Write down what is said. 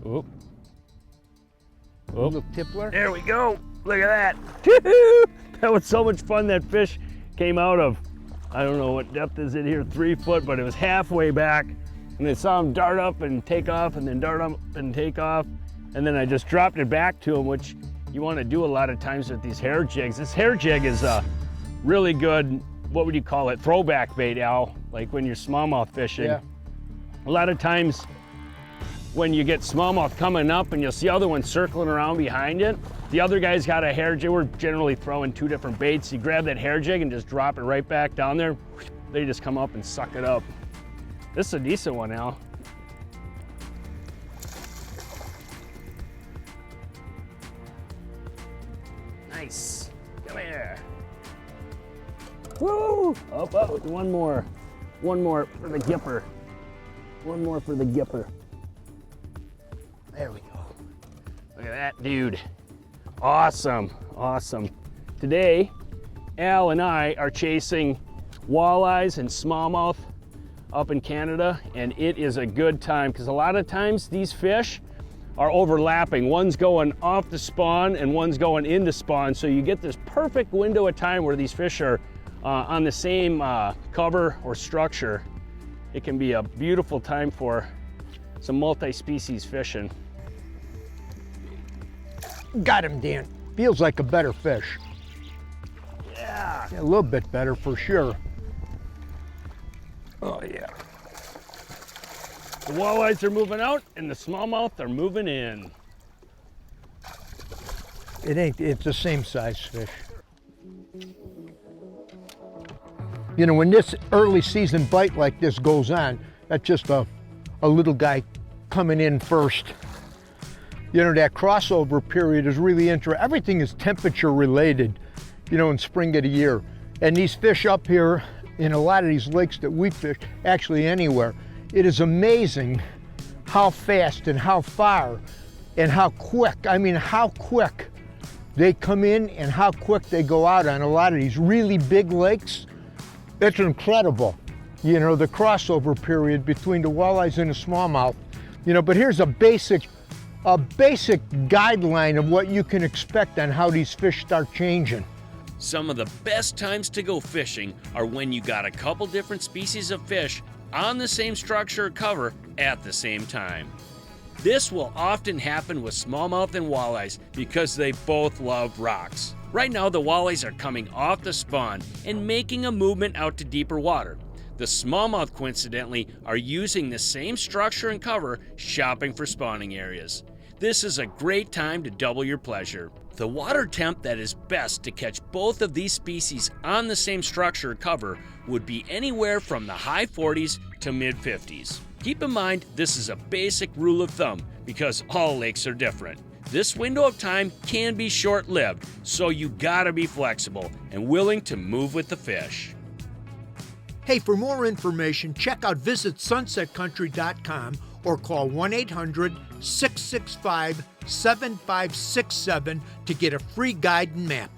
Oop. Little tippler. There we go. Look at that. That was so much fun. That fish came out of, I don't know what depth is it here, 3 foot, but it was halfway back. And I saw him dart up and take off and then dart up and take off. And then I just dropped it back to him, which you want to do a lot of times with these hair jigs. This hair jig is a really good, what would you call it, throwback bait, Al, like when you're smallmouth fishing. Yeah. A lot of times when you get smallmouth coming up and you'll see other ones circling around behind it, the other guy's got a hair jig. We're generally throwing 2 different baits. You grab that hair jig and just drop it right back down there. They just come up and suck it up. This is a decent one, Al. Nice. Come here. Woo! Up, up. One more. One more for the gipper. One more for the gipper. There we go. Look at that, dude. Awesome, awesome. Today, Al and I are chasing walleyes and smallmouth up in Canada, and it is a good time because a lot of times these fish are overlapping. One's going off the spawn and one's going into spawn, so you get this perfect window of time where these fish are on the same cover or structure. It can be a beautiful time for some multi-species fishing. Got him, Dan. Feels like a better fish. Yeah. Yeah, a little bit better for sure. Oh yeah. The walleyes are moving out and the smallmouth are moving in. It's the same size fish. You know, when this early season bite like this goes on, that's just a little guy coming in first. You know, that crossover period is really interesting. Everything is temperature related, you know, in spring of the year. And these fish up here in a lot of these lakes that we fish, actually anywhere, it is amazing how fast and how far and how quick, I mean, how quick they come in and how quick they go out on a lot of these really big lakes. It's incredible, you know, the crossover period between the walleyes and the smallmouth. You know, but here's a basic guideline of what you can expect on how these fish start changing. Some of the best times to go fishing are when you got a couple different species of fish on the same structure or cover at the same time. This will often happen with smallmouth and walleyes because they both love rocks. Right now the walleyes are coming off the spawn and making a movement out to deeper water. The smallmouth, coincidentally, are using the same structure and cover, shopping for spawning areas. This is a great time to double your pleasure. The water temp that is best to catch both of these species on the same structure or cover would be anywhere from the high 40s to mid 50s. Keep in mind, this is a basic rule of thumb because all lakes are different. This window of time can be short-lived, so you gotta be flexible and willing to move with the fish. Hey, for more information, check out visitsunsetcountry.com or call 1-800-665-7567 to get a free guide and map.